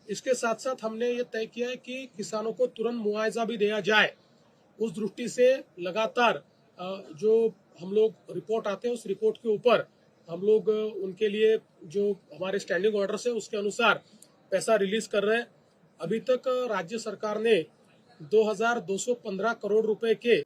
इसके साथ साथ हमने ये तय किया है कि किसानों को तुरंत मुआवजा भी दिया जाए। उस दृष्टि से लगातार जो हम लोग रिपोर्ट आते हैं उस रिपोर्ट के ऊपर हम लोग उनके लिए जो हमारे स्टैंडिंग ऑर्डर्स है उसके अनुसार पैसा रिलीज कर रहे हैं। अभी तक राज्य सरकार ने 2215 करोड़ रुपए के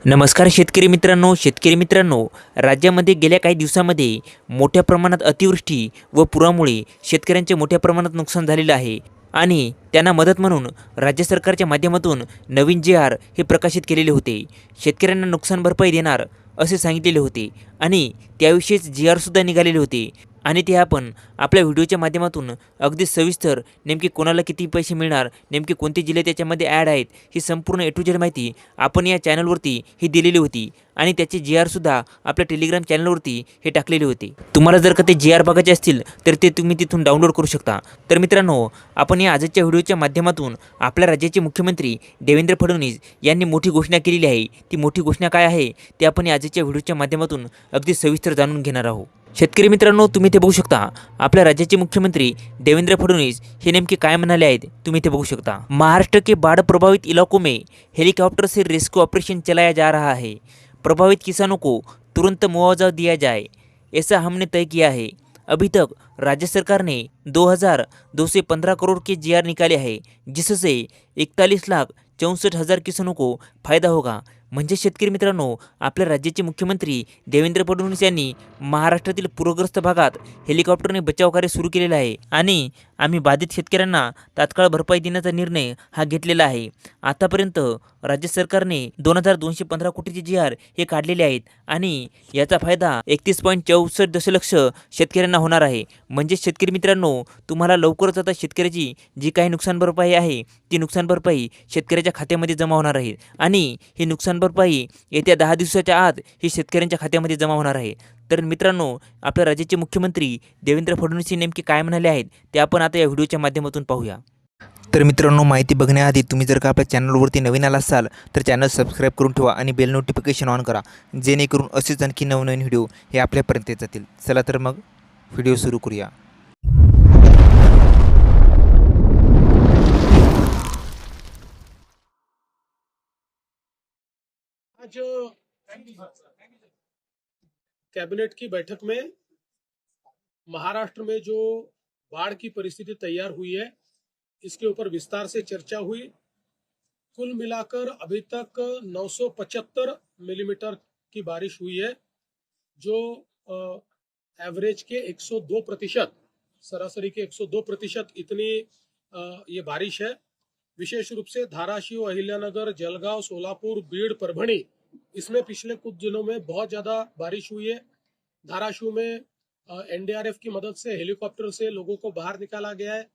नमस्कार शेतकरी मित्रांनो, राज्यामध्ये गेल्या काही दिवसांमध्ये मोठ्या प्रमाणात अतिवृष्टी व पुरामुळे शेतकऱ्यांचे मोठ्या प्रमाणात नुकसान झालेलं आहे आणि त्यांना मदत म्हणून राज्य सरकारच्या माध्यमातून नवीन JR हे प्रकाशित केलेले होते। शेतकऱ्यांना नुकसान भरपाई देणार असे सांगितलेले होते आणि त्याविषयीच JR सुद्धा निघालेले होते आणि ते आपण आपल्या व्हिडिओच्या माध्यमातून अगदी सविस्तर नेमके कोणाला किती पैसे मिळणार, नेमके कोणते जिल्हे त्याच्यामध्ये ॲड आहेत, ही संपूर्ण A to Z माहिती आपण या चॅनलवरती ही दिलेली होती आणि त्याचे JR सुद्धा आपल्या टेलिग्राम चॅनलवरती हे टाकलेले होते। तुम्हाला जर का ते JR बघायचे असतील तर ते तुम्ही तिथून डाउनलोड करू शकता। तर मित्रांनो, आपण या आजच्या व्हिडिओच्या माध्यमातून आपल्या राज्याचे मुख्यमंत्री देवेंद्र फडणवीस यांनी मोठी घोषणा केलेली आहे। ती मोठी घोषणा काय आहे ते आपण या आजच्या व्हिडिओच्या माध्यमातून अगदी सविस्तर जाणून घेणार आहोत। शेतकरी मित्रांनो, तुम्ही ते बघू शकता आपल्या राज्याचे मुख्यमंत्री देवेंद्र फडणवीस हे नेमके काय म्हणाले आहेत, तुम्ही ते बघू शकता। महाराष्ट्र के बाढ़ प्रभावित इलाकों में हेलीकॉप्टर से रेस्क्यू ऑपरेशन चलाया जा रहा है। प्रभावित किसानों को तुरंत मुआवजा दिया जाए, ऐसा हमने तय किया है। अभी तक राज्य सरकार ने 2215 करोड़ के JR निकाले हैं, जिससे 41,64,000 किसानों को फायदा होगा। म्हणजे शेतकरी मित्रांनो, आपल्या राज्याचे मुख्यमंत्री देवेंद्र फडणवीस यांनी महाराष्ट्रातील पूरग्रस्त भागात हेलिकॉप्टरने बचाव कार्य सुरू केलेलं आहे आणि आम्ही बाधित शेतकऱ्यांना तात्काळ भरपाई देण्याचा निर्णय हा घेतलेला आहे। आतापर्यंत राज्य सरकारने 2215 कोटीचे JR हे काढलेले आहेत आणि याचा फायदा 31.64 दशलक्ष शेतकऱ्यांना होणार आहे। म्हणजे शेतकरी मित्रांनो, तुम्हाला लवकरच आता शेतकऱ्याची जी काही नुकसान भरपाई आहे ती नुकसान भरपाई शेतकऱ्याच्या खात्यामध्ये जमा होणार आहे आणि ही नुकसान भरपाई येत्या 10 दिवसाच्या आत ही शेतकऱ्यांच्या खात्यामध्ये जमा होणार आहे। तर मित्रांनो, आपल्या राज्याचे मुख्यमंत्री देवेंद्र फडणवीस नेमके काय म्हणाले आहेत ते आपण आता या व्हिडिओच्या माध्यमातून पाहूया। तर मित्रांनो, माहिती बघण्याआधी तुम्ही जर का आपल्या चॅनलवरती नवीन आला असाल तर चॅनल सबस्क्राईब करून ठेवा आणि बेल नोटिफिकेशन ऑन करा, जेणेकरून असेच आणखी नवनवीन व्हिडिओ हे आपल्यापर्यंत येत जातील। चला तर मग व्हिडिओ सुरू करूया। आज कैबिनेट की बैठक में महाराष्ट्र में जो बाढ़ की परिस्थिति तैयार हुई है इसके ऊपर विस्तार से चर्चा हुई। कुल मिलाकर अभी तक 975 मिलीमीटर की बारिश हुई है, जो एवरेज के 102%, सरासरी के 102% इतनी ये बारिश है। विशेष रूप से धाराशिव, अहिल्यानगर, जलगांव, सोलापुर, बीड़, परभणी, इसमें पिछले कुछ दिनों में बहुत ज्यादा बारिश हुई है। धाराशिव में NDRF की मदद से हेलीकॉप्टर से लोगों को बाहर निकाला गया है।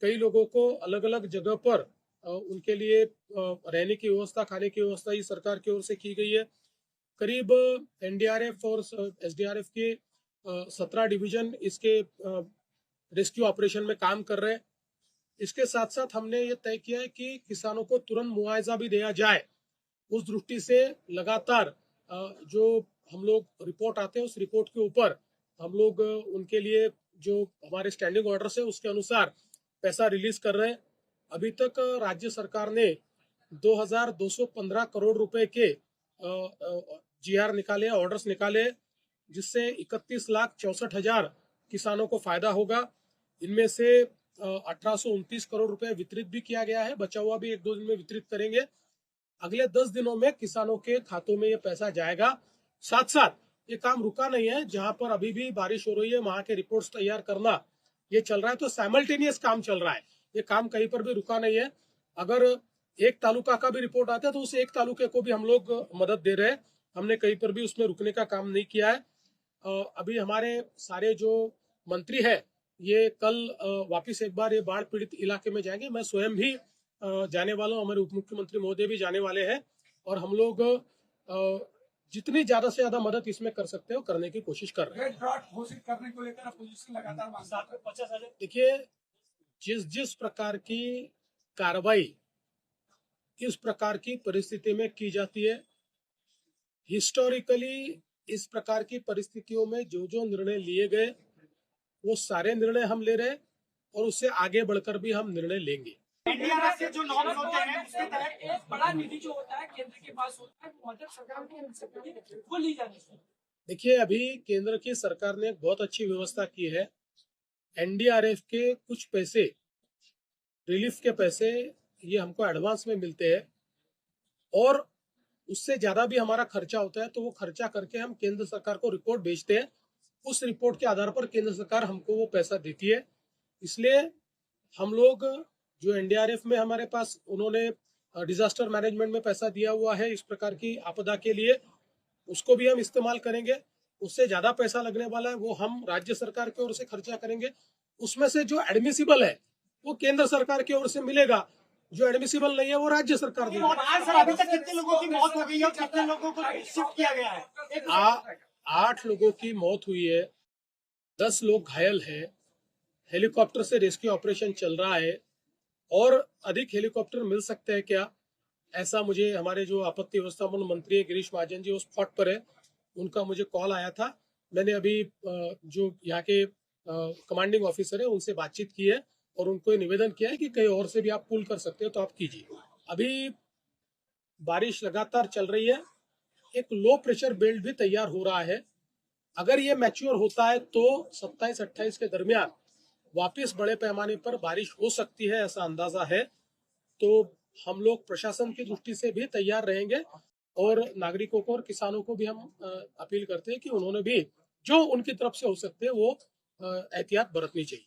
कई लोगों को अलग अलग जगह पर उनके लिए रहने की व्यवस्था, खाने की व्यवस्था ही सरकार की ओर से की गई है। करीब NDRF और SDRF के 17 डिवीजन इसके रेस्क्यू ऑपरेशन में काम कर रहे हैं। इसके साथ साथ हमने ये तय किया है कि किसानों को तुरंत मुआवजा भी दिया जाए। उस दृष्टि से लगातार जो हम लोग रिपोर्ट आते हैं उस रिपोर्ट के ऊपर हम लोग उनके लिए जो हमारे स्टैंडिंग ऑर्डर्स है उसके अनुसार पैसा रिलीज कर रहे हैं। अभी तक राज्य सरकार ने 2215 करोड़ रुपए के JR निकाले, ऑर्डर्स निकाले, जिससे 31,64,000 किसानों को फायदा होगा। इनमें से 1829 करोड़ रुपए वितरित भी किया गया है, बचा हुआ भी 1-2 दिन में वितरित करेंगे। अगले 10 दिनों में किसानों के खातों में ये पैसा जाएगा। साथ साथ ये काम रुका नहीं है, जहां पर अभी भी बारिश हो रही है वहां के रिपोर्ट्स तैयार करना ये चल रहा है, तो साइमल्टेनियस काम चल रहा है। ये काम कहीं पर भी रुका नहीं है। अगर एक तालुका का भी रिपोर्ट आता है तो उस एक तालुके को भी हम लोग मदद दे रहे हैं। हमने कहीं पर भी उसमें रुकने का काम नहीं किया है। अभी हमारे सारे जो मंत्री है ये कल वापिस एक बार ये बाढ़ पीड़ित इलाके में जाएंगे। मैं स्वयं भी जाने वाला हूँ, हमारे उप मुख्यमंत्री महोदय भी जाने वाले हैं और हम लोग जितनी ज्यादा से ज्यादा मदद इसमें कर सकते हो करने की कोशिश कर रहे हैं। घोषित करने को लेकर अपोजिशन लगातार देखिए, जिस प्रकार की कार्रवाई इस प्रकार की परिस्थिति में की जाती है, हिस्टोरिकली इस प्रकार की परिस्थितियों में जो जो निर्णय लिए गए वो सारे निर्णय हम ले रहे हैं और उससे आगे बढ़कर भी हम निर्णय लेंगे। एनडीआरएफ के जो नॉर्म्स होते हैं उसके तहत एक बड़ा निधि जो होता है केंद्र के पास होता है वो मध्य सरकार को मिल सकती है, वो ली जानी चाहिए। देखिए, अभी केंद्र की सरकार ने एक बहुत अच्छी व्यवस्था की है। एनडीआरएफ के कुछ पैसे, रिलीफ के पैसे, ये हमको एडवांस में मिलते हैं और उससे ज्यादा भी हमारा खर्चा होता है तो वो खर्चा करके हम केंद्र सरकार को रिपोर्ट भेजते हैं। उस रिपोर्ट के आधार पर केंद्र सरकार हमको वो पैसा देती है। इसलिए हम लोग जो एनडीआरएफ में हमारे पास उन्होंने डिजास्टर मैनेजमेंट में पैसा दिया हुआ है इस प्रकार की आपदा के लिए, उसको भी हम इस्तेमाल करेंगे। उससे ज्यादा पैसा लगने वाला है वो हम राज्य सरकार की ओर से खर्चा करेंगे। उसमें से जो एडमिसिबल है वो केंद्र सरकार की ओर से मिलेगा, जो एडमिसिबल नहीं है वो राज्य सरकार देगी। सर, अभी तक कितने लोगों की मौत हो गई है और कितने लोगों को शिफ्ट किया गया है? 8 लोगों की मौत हुई है, 10 लोग घायल हैं। हेलीकॉप्टर से रेस्क्यू ऑपरेशन चल रहा है और अधिक हेलीकॉप्टर मिल सकते हैं क्या, ऐसा मुझे हमारे जो आपत्ति व्यवस्थापन मंत्री है गिरीश महाजन जी, वो स्पॉट पर है, उनका मुझे कॉल आया था। मैंने अभी जो यहाँ के कमांडिंग ऑफिसर है उनसे बातचीत की है और उनको ये निवेदन किया है कि कहीं और से भी आप पुल कर सकते हो तो आप कीजिए। अभी बारिश लगातार चल रही है, एक लो प्रेशर बेल्ट भी तैयार हो रहा है। अगर ये मैच्योर होता है तो 27-28 के दरमियान वापस बड़े पैमाने पर बारिश हो सकती है, ऐसा अंदाजा है। तो हम लोग प्रशासन की दृष्टि से भी तैयार रहेंगे और नागरिकों को और किसानों को भी हम अपील करते हैं कि उन्होंने भी जो उनकी तरफ से हो सकते हैं वो एहतियात बरतनी चाहिए।